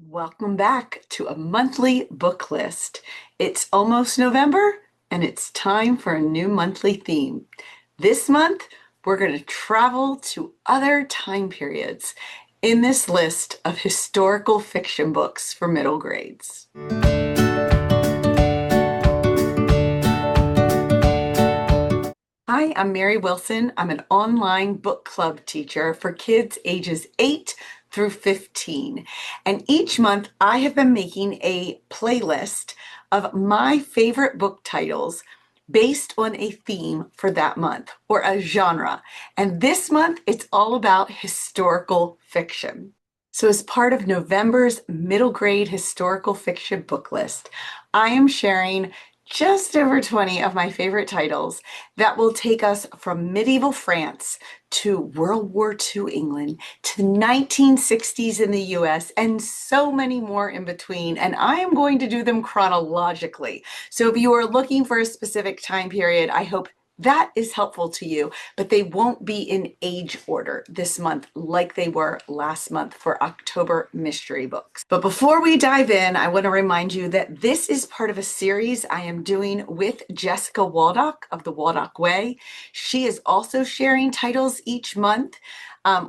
Welcome back to a monthly book list. It's almost November and it's time for a new monthly theme. This month, we're going to travel to other time periods in this list of historical fiction books for middle grades. Hi, I'm Mary Wilson. I'm an online book club teacher for kids ages 8 through 15. And each month I have been making a playlist of my favorite book titles based on a theme for that month or a genre. And this month it's all about historical fiction. So as part of November's middle grade historical fiction book list, I am sharing just over 20 of my favorite titles that will take us from medieval France to World War II England to the 1960s in the US and so many more in between. And I am going to do them chronologically. So if you are looking for a specific time period, I hope that is helpful to you, but they won't be in age order this month like they were last month for October mystery books. But before we dive in, I want to remind you that this is part of a series I am doing with Jessica Waldock of the Waldock Way. She is also sharing titles each month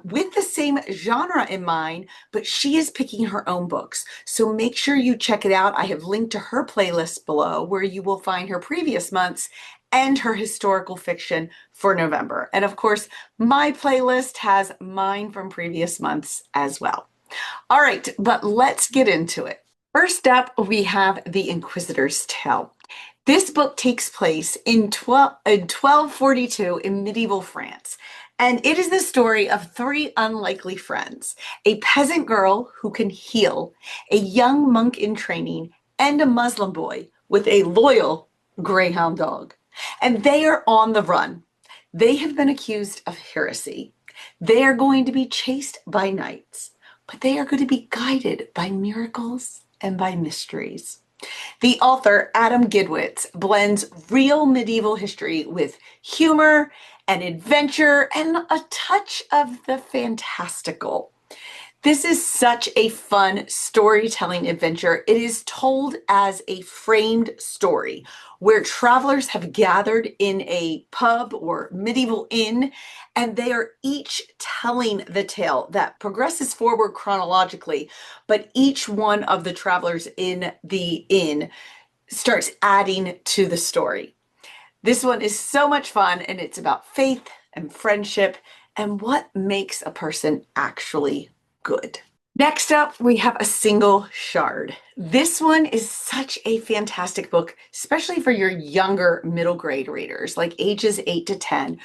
with the same genre in mind, but she is picking her own books. So make sure you check it out. I have linked to her playlist below where you will find her previous months and her historical fiction for November. And of course, my playlist has mine from previous months as well. All right, but let's get into it. First up, we have The Inquisitor's Tale. This book takes place in 1242 in medieval France. And it is the story of three unlikely friends, a peasant girl who can heal, a young monk in training, and a Muslim boy with a loyal greyhound dog. And they are on the run. They have been accused of heresy. They are going to be chased by knights, but they are going to be guided by miracles and by mysteries. The author, Adam Gidwitz, blends real medieval history with humor and adventure and a touch of the fantastical. This is such a fun storytelling adventure. It is told as a framed story where travelers have gathered in a pub or medieval inn, and they are each telling the tale that progresses forward chronologically, but each one of the travelers in the inn starts adding to the story. This one is so much fun, and it's about faith and friendship and what makes a person actually good. Next up, we have A Single Shard. This one is such a fantastic book, especially for your younger middle grade readers, like ages 8 to 10.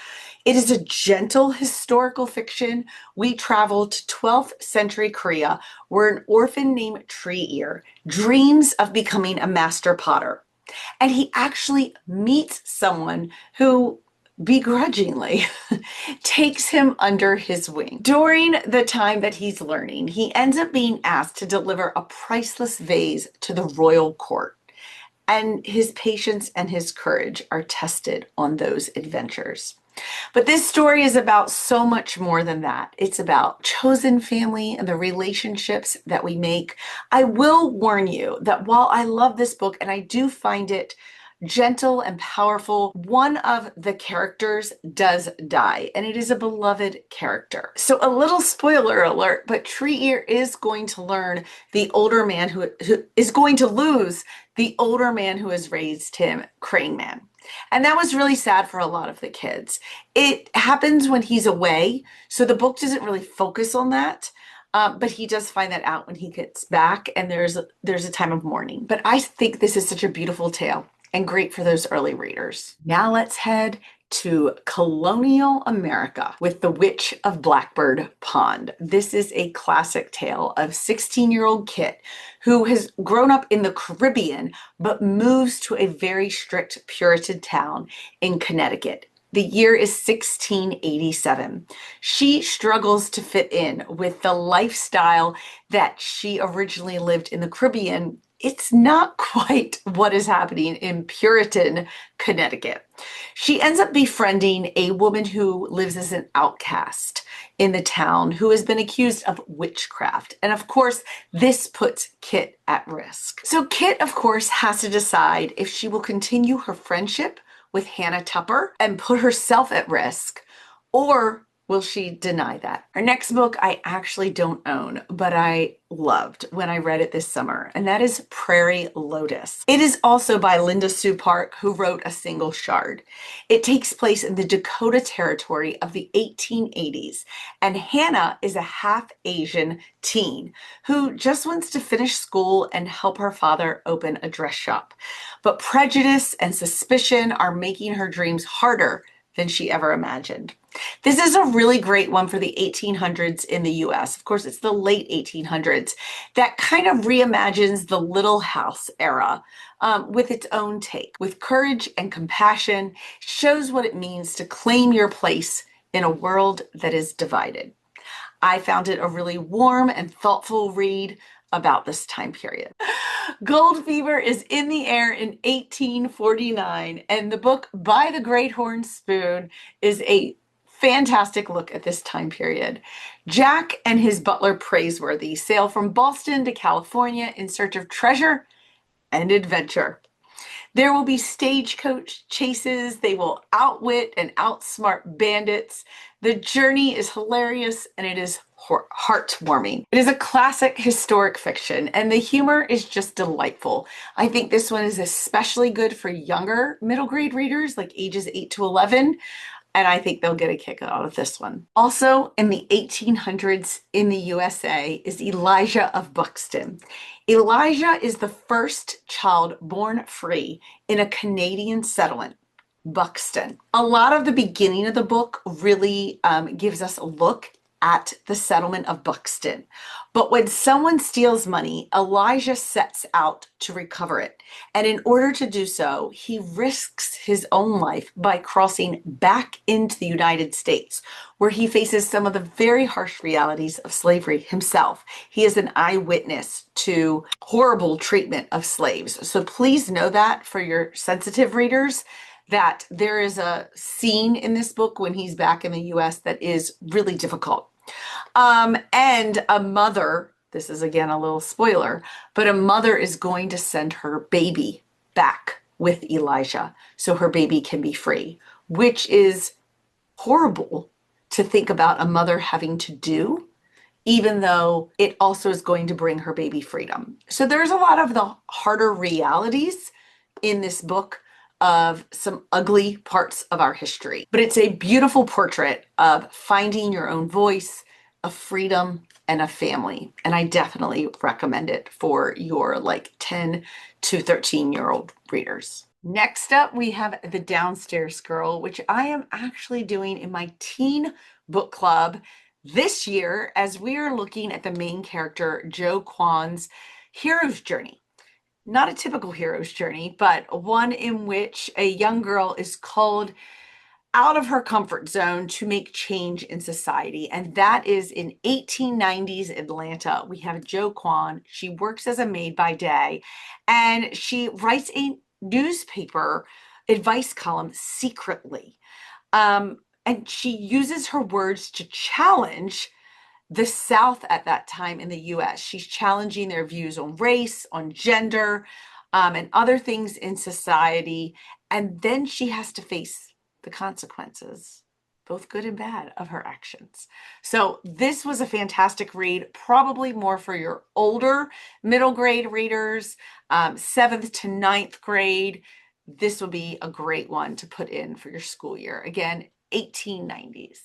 It is a gentle historical fiction. We travel to 12th century Korea, where an orphan named Tree Ear dreams of becoming a master potter. And he actually meets someone who begrudgingly takes him under his wing. During the time that he's learning, he ends up being asked to deliver a priceless vase to the royal court. And his patience and his courage are tested on those adventures. But this story is about so much more than that. It's about chosen family and the relationships that we make. I will warn you that while I love this book and I do find it gentle and powerful, one of the characters does die, and it is a beloved character. So a little spoiler alert, but Tree Ear is going to learn the older man who is going to lose the older man who has raised him, Crane Man. And that was really sad for a lot of the kids. It happens when he's away, so the book doesn't really focus on that. But he does find that out when he gets back, and there's a time of mourning. But I think this is such a beautiful tale and great for those early readers. Now let's head to colonial America with The Witch of Blackbird Pond. This is a classic tale of 16-year-old Kit who has grown up in the Caribbean but moves to a very strict Puritan town in Connecticut. The year is 1687. She struggles to fit in with the lifestyle that she originally lived in the Caribbean it's not quite what is happening in Puritan, Connecticut. She ends up befriending a woman who lives as an outcast in the town who has been accused of witchcraft. And of course, this puts Kit at risk. So Kit, of course, has to decide if she will continue her friendship with Hannah Tupper and put herself at risk, or will she deny that? Her next book I actually don't own, but I loved when I read it this summer, and that is Prairie Lotus. It is also by Linda Sue Park, who wrote A Single Shard. It takes place in the Dakota Territory of the 1880s, and Hannah is a half-Asian teen who just wants to finish school and help her father open a dress shop. But prejudice and suspicion are making her dreams harder than she ever imagined. This is a really great one for the 1800s in the US. Of course, it's the late 1800s that kind of reimagines the Little House era with its own take. With courage and compassion, shows what it means to claim your place in a world that is divided. I found it a really warm and thoughtful read about this time period. Gold fever is in the air in 1849, and the book By the Great Horn Spoon is a fantastic look at this time period. Jack and his butler Praiseworthy sail from Boston to California in search of treasure and adventure. There will be stagecoach chases. They will outwit and outsmart bandits. The journey is hilarious and it is heartwarming. It is a classic historic fiction and the humor is just delightful. I think this one is especially good for younger middle grade readers, like ages 8 to 11. And I think they'll get a kick out of this one. Also, in the 1800s in the USA is Elijah of Buxton. Elijah is the first child born free in a Canadian settlement, Buxton. A lot of the beginning of the book really gives us a look at the settlement of Buxton. But when someone steals money, Elijah sets out to recover it. And in order to do so, he risks his own life by crossing back into the United States, where he faces some of the very harsh realities of slavery himself. He is an eyewitness to horrible treatment of slaves. So please know that for your sensitive readers, that there is a scene in this book when he's back in the US that is really difficult. And a mother, this is again a little spoiler, but a mother is going to send her baby back with Elijah so her baby can be free, which is horrible to think about a mother having to do, even though it also is going to bring her baby freedom. So there's a lot of the harder realities in this book of some ugly parts of our history. But it's a beautiful portrait of finding your own voice, of freedom, and a family. And I definitely recommend it for your like 10 to 13-year-old readers. Next up, we have The Downstairs Girl, which I am actually doing in my teen book club this year as we are looking at the main character, Jo Kwon's hero's journey. Not a typical hero's journey, but one in which a young girl is called out of her comfort zone to make change in society. And that is in 1890s Atlanta. We have Jo Kwon. She works as a maid by day, and she writes a newspaper advice column secretly. And she uses her words to challenge the South at that time in the US. She's challenging their views on race, on gender, and other things in society. And then she has to face the consequences, both good and bad, of her actions. So this was a fantastic read, probably more for your older middle grade readers, 7th to 9th grade. This will be a great one to put in for your school year. Again, 1890s.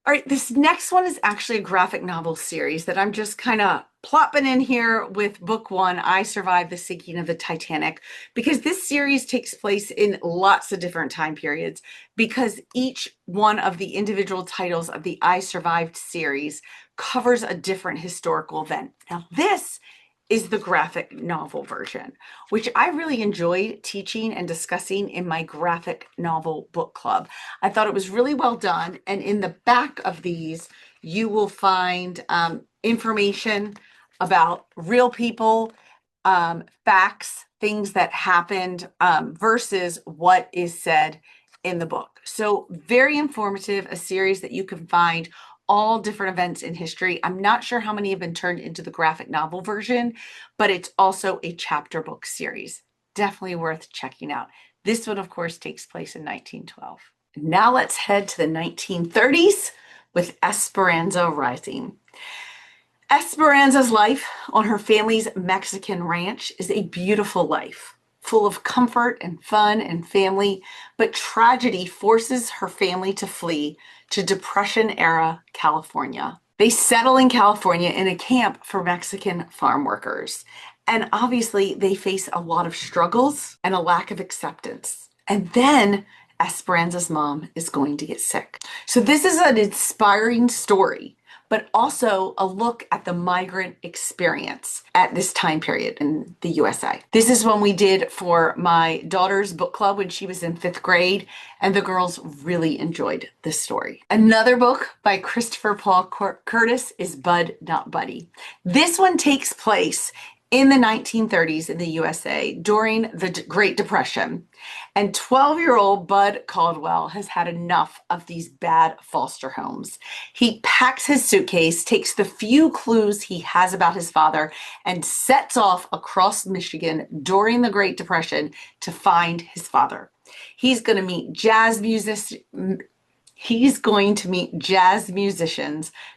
All right, this next one is actually a graphic novel series that I'm just kind of plopping in here with book one, I Survived the Sinking of the Titanic, because this series takes place in lots of different time periods, because each one of the individual titles of the I Survived series covers a different historical event. Now, this is the graphic novel version, which I really enjoyed teaching and discussing in my graphic novel book club. I thought it was really well done. And in the back of these, you will find information about real people facts, things that happened versus what is said in the book. So very informative, a series that you can find all different events in history. I'm not sure how many have been turned into the graphic novel version, but it's also a chapter book series. Definitely worth checking out. This one, of course, takes place in 1912. Now let's head to the 1930s with Esperanza Rising. Esperanza's life on her family's Mexican ranch is a beautiful life, full of comfort and fun and family, but tragedy forces her family to flee to Depression-era California. They settle in California in a camp for Mexican farm workers. And obviously, they face a lot of struggles and a lack of acceptance. And then Esperanza's mom is going to get sick. So this is an inspiring story, but also a look at the migrant experience at this time period in the USA. This is one we did for my daughter's book club when she was in 5th grade, and the girls really enjoyed this story. Another book by Christopher Paul Curtis is Bud Not Buddy. This one takes place in the 1930s in the USA during the Great Depression. And 12-year-old Bud Caldwell has had enough of these bad foster homes. He packs his suitcase, takes the few clues he has about his father, and sets off across Michigan during the Great Depression to find his father. He's going to meet jazz musicians,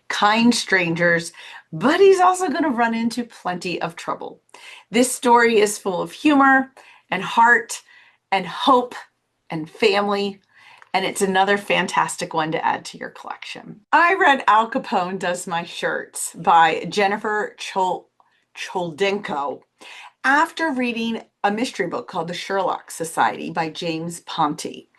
kind strangers, but he's also going to run into plenty of trouble. This story is full of humor and heart and hope and family, and it's another fantastic one to add to your collection. I read Al Capone Does My Shirts by Jennifer Choldenko after reading a mystery book called The Sherlock Society by James Ponti,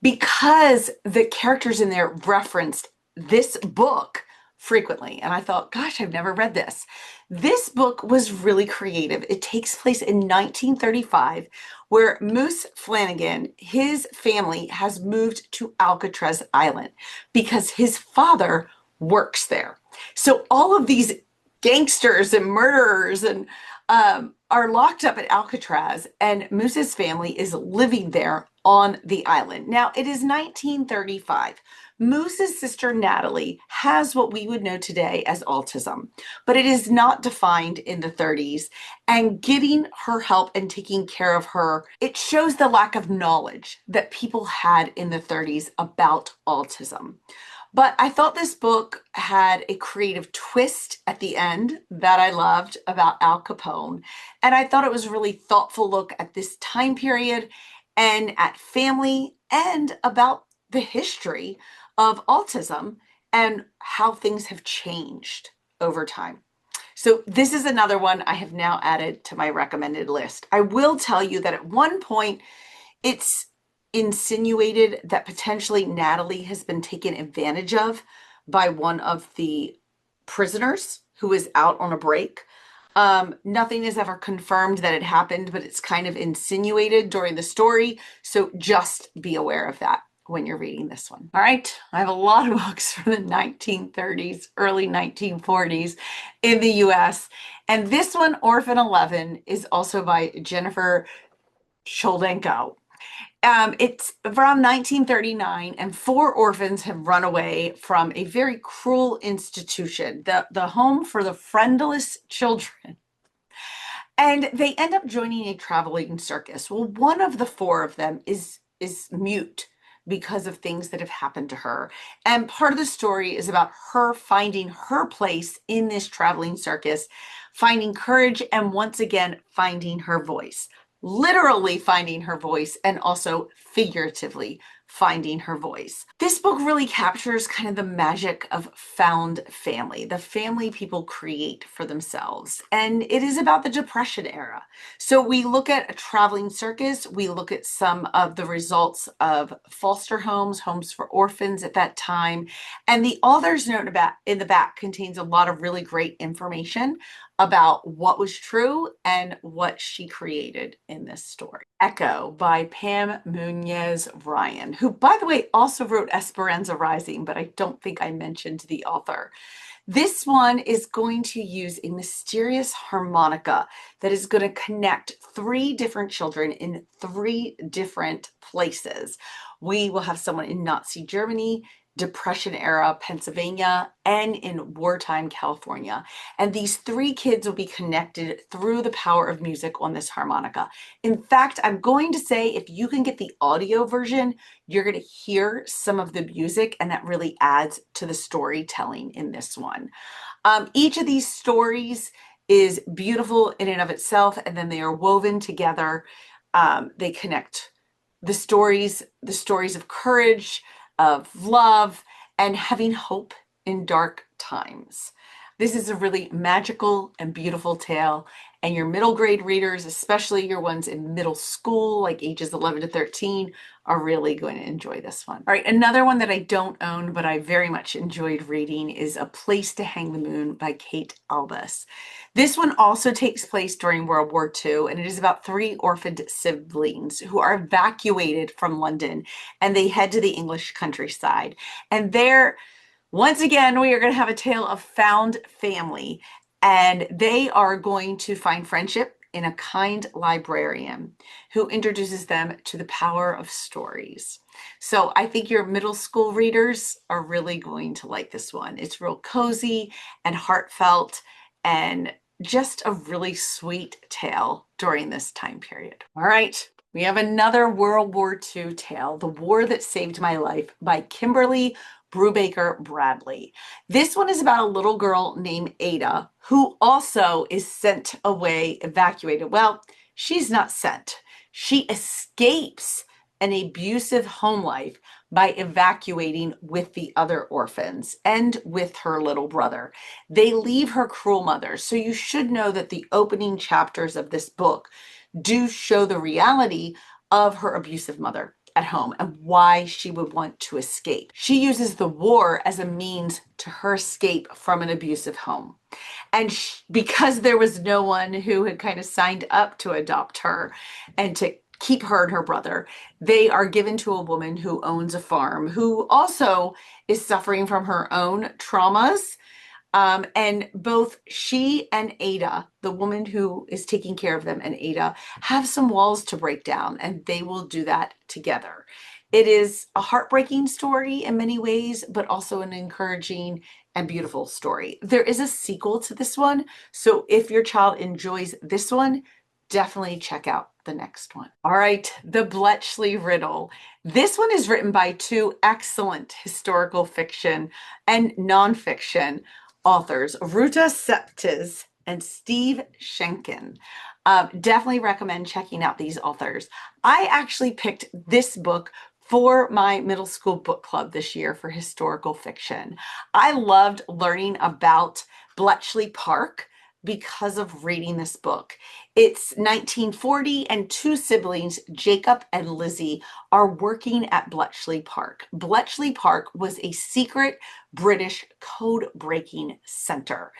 because the characters in there referenced this book frequently. And I thought, gosh, I've never read this. This book was really creative. It takes place in 1935, where Moose Flanagan, his family has moved to Alcatraz Island because his father works there. So all of these gangsters and murderers and are locked up at Alcatraz, and Moose's family is living there on the island. Now, it is 1935. Moose's sister Natalie has what we would know today as autism, but it is not defined in the 30s. And getting her help and taking care of her, it shows the lack of knowledge that people had in the 30s about autism. But I thought this book had a creative twist at the end that I loved about Al Capone. And I thought it was a really thoughtful look at this time period and at family and about the history of autism and how things have changed over time. So this is another one I have now added to my recommended list. I will tell you that at one point it's insinuated that potentially Natalie has been taken advantage of by one of the prisoners who is out on a break. Nothing is ever confirmed that it happened, but it's kind of insinuated during the story. So just be aware of that when you're reading this one. All right, I have a lot of books from the 1930s, early 1940s in the US. And this one, Orphan 11, is also by Jennifer Choldenko. It's from 1939, and 4 orphans have run away from a very cruel institution, the home for the friendless children. And they end up joining a traveling circus. Well, one of the 4 of them is mute because of things that have happened to her. And part of the story is about her finding her place in this traveling circus, finding courage, and once again, finding her voice. Literally finding her voice and also figuratively finding her voice. This book really captures kind of the magic of found family, the family people create for themselves. And it is about the Depression era. So we look at a traveling circus, we look at some of the results of foster homes, homes for orphans at that time. And the author's note in the back contains a lot of really great information about what was true and what she created in this story. Echo by Pam Munoz Ryan, who, by the way, also wrote Esperanza Rising, but I don't think I mentioned the author. This one is going to use a mysterious harmonica that is going to connect three different children in three different places. We will have someone in Nazi Germany, Depression era Pennsylvania, and in wartime California. And these three kids will be connected through the power of music on this harmonica. In fact, I'm going to say if you can get the audio version, you're going to hear some of the music, and that really adds to the storytelling in this one. Each of these stories is beautiful in and of itself, and then they are woven together. They connect the stories of courage, of love, and having hope in dark times. This is a really magical and beautiful tale, and your middle grade readers, especially your ones in middle school, like ages 11 to 13, are really going to enjoy this one. All right, another one that I don't own, but I very much enjoyed reading is A Place to Hang the Moon by Kate Albus. This one also takes place during World War II, and it is about three orphaned siblings who are evacuated from London, and they head to the English countryside. And there, once again, we are going to have a tale of found family, and they are going to find friendship in a kind librarian who introduces them to the power of stories. So I think your middle school readers are really going to like this one. It's real cozy and heartfelt and just a really sweet tale during this time period. All right, we have another World War II tale, The War That Saved My Life by Kimberly Brubaker Bradley. This one is about a little girl named Ada who also is sent away, evacuated. Well, she's not sent. She escapes an abusive home life by evacuating with the other orphans and with her little brother. They leave her cruel mother. So you should know that the opening chapters of this book do show the reality of her abusive mother at home and why she would want to escape. She uses the war as a means to her escape from an abusive home. And because there was no one who had kind of signed up to adopt her and to keep her and her brother, they are given to a woman who owns a farm, who also is suffering from her own traumas. And both she and Ada, the woman who is taking care of them, and Ada have some walls to break down, and they will do that together. It is a heartbreaking story in many ways, but also an encouraging and beautiful story. There is a sequel to this one, so if your child enjoys this one, definitely check out the next one. All right, The Bletchley Riddle. This one is written by two excellent historical fiction and nonfiction authors, Ruta Septis and Steve Schenken. Definitely recommend checking out these authors. I actually picked this book for my middle school book club this year for historical fiction. I loved learning about Bletchley Park because of reading this book. It's 1940, and two siblings, Jacob and Lizzie, are working at Bletchley Park. Bletchley Park was a secret British code-breaking center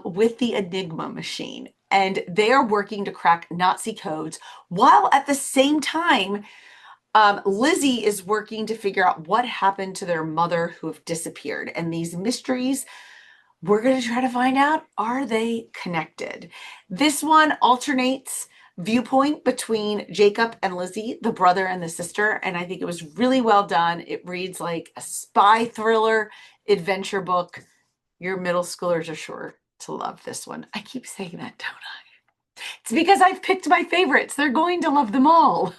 with the Enigma machine, and they are working to crack Nazi codes, while at the same time, Lizzie is working to figure out what happened to their mother who have disappeared. And these mysteries, we're going to try to find out, are they connected? This one alternates viewpoint between Jacob and Lizzie, the brother and the sister, and I think it was really well done. It reads like a spy thriller adventure book. Your middle schoolers are sure to love this one. I keep saying that, don't I? It's because I've picked my favorites. They're going to love them all.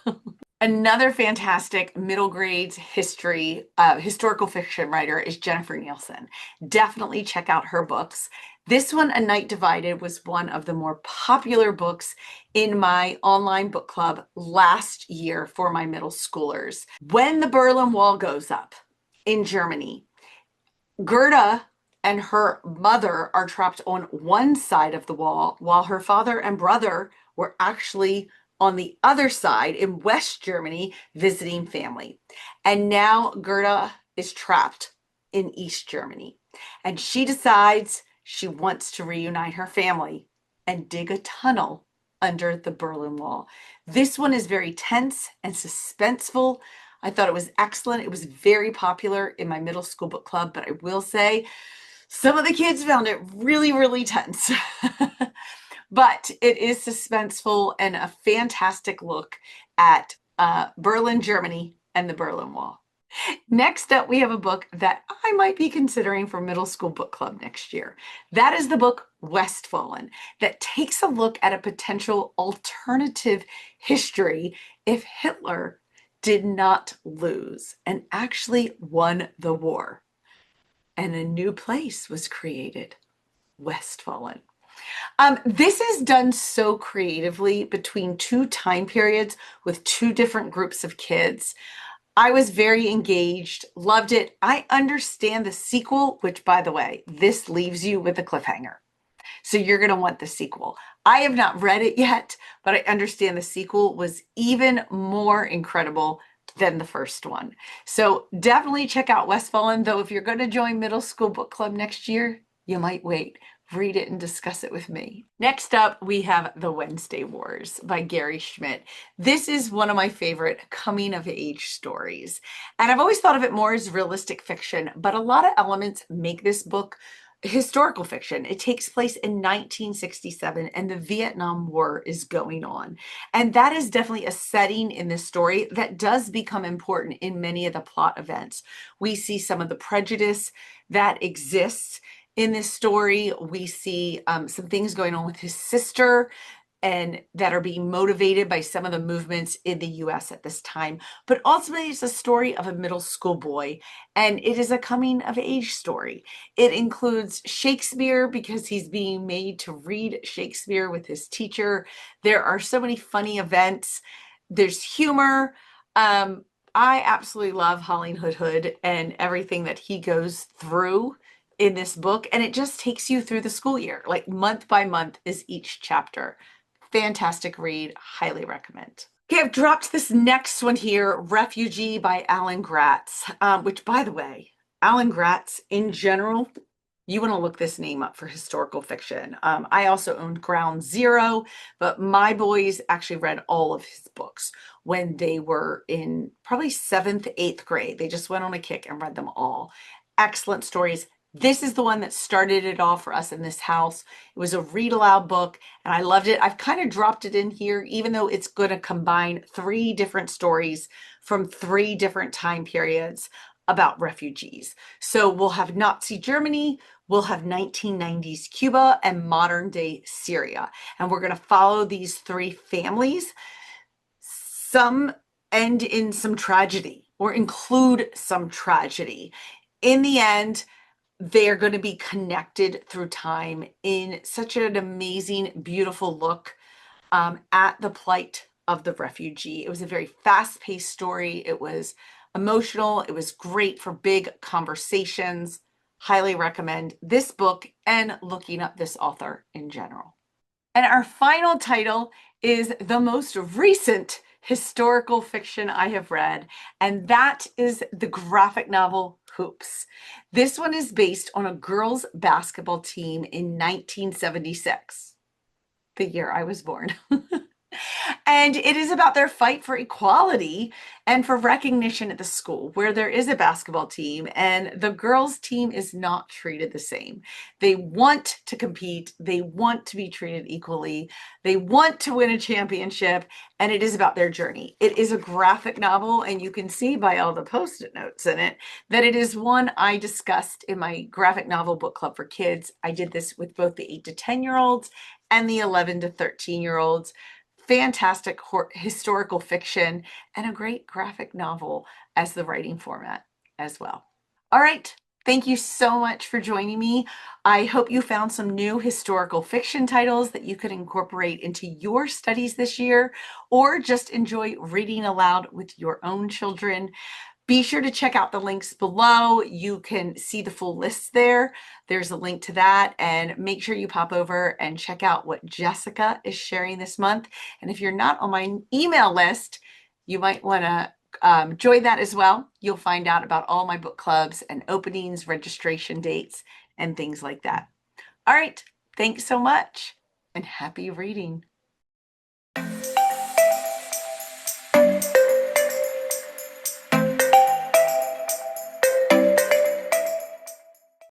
Another fantastic middle grades historical fiction writer is Jennifer Nielsen. Definitely check out her books. This one, A Night Divided, was one of the more popular books in my online book club last year for my middle schoolers. When the Berlin Wall goes up in Germany, Gerda and her mother are trapped on one side of the wall, while her father and brother were actually on the other side in West Germany visiting family. And now Gerda is trapped in East Germany. And she decides she wants to reunite her family and dig a tunnel under the Berlin Wall. This one is very tense and suspenseful. I thought it was excellent. It was very popular in my middle school book club, but I will say Some of the kids found it really, really tense. But it is suspenseful and a fantastic look at Berlin, Germany, and the Berlin Wall. Next up, we have a book that I might be considering for middle school book club next year. That is the book Westfallen, that takes a look at a potential alternative history if Hitler did not lose and actually won the war. And a new place was created, Westfallen. This is done so creatively between two time periods with two different groups of kids. I was very engaged, loved it. I understand the sequel, which, by the way, this leaves you with a cliffhanger. So you're going to want the sequel. I have not read it yet, but I understand the sequel was even more incredible than the first one. So definitely check out Westfallen, though if you're going to join middle school book club next year, you might wait. Read it and discuss it with me. Next up, we have The Wednesday Wars by Gary Schmidt. This is one of my favorite coming of age stories. And I've always thought of it more as realistic fiction, but a lot of elements make this book historical fiction. It takes place in 1967 and the Vietnam War is going on. And that is definitely a setting in this story that does become important in many of the plot events. We see some of the prejudice that exists in this story. We see some things going on with his sister and that are being motivated by some of the movements in the US at this time. But ultimately, it's a story of a middle school boy, and it is a coming of age story. It includes Shakespeare because he's being made to read Shakespeare with his teacher. There are so many funny events. There's humor. I absolutely love Holling Hood and everything that he goes through in this book, and it just takes you through the school year, like month by month is each chapter. Fantastic read, highly recommend. Okay, I've dropped this next one here, Refugee by Alan Gratz, which, by the way, Alan Gratz in general, you want to look this name up for historical fiction. I also owned Ground Zero, but my boys actually read all of his books when they were in probably 7th, 8th grade. They just went on a kick and read them all. Excellent stories. This is the one that started it all for us in this house. It was a read aloud book and I loved it. I've kind of dropped it in here, even though it's going to combine 3 different stories from 3 different time periods about refugees. So we'll have Nazi Germany, we'll have 1990s Cuba, and modern day Syria. And we're going to follow these 3 families. Some end in some tragedy or include some tragedy. In the end, they're going to be connected through time in such an amazing, beautiful look at the plight of the refugee. It was a very fast-paced story. It was emotional. It was great for big conversations. Highly recommend this book and looking up this author in general. And our final title is the most recent historical fiction I have read, and that is the graphic novel Hoops. This one is based on a girls' basketball team in 1976, the year I was born. And it is about their fight for equality and for recognition at the school where there is a basketball team and the girls' team is not treated the same. They want to compete. They want to be treated equally. They want to win a championship, and it is about their journey. It is a graphic novel, and you can see by all the Post-it notes in it that it is one I discussed in my graphic novel book club for kids. I did this with both the 8 to 10-year-olds and the 11 to 13-year-olds. Fantastic historical fiction and a great graphic novel as the writing format as well. All right. Thank you so much for joining me. I hope you found some new historical fiction titles that you could incorporate into your studies this year, or just enjoy reading aloud with your own children. Be sure to check out the links below. You can see the full list there. There's a link to that, and make sure you pop over and check out what Jessica is sharing this month. And if you're not on my email list, you might want to join that as well. You'll find out about all my book clubs and openings, registration dates, and things like that. All right, thanks so much and happy reading.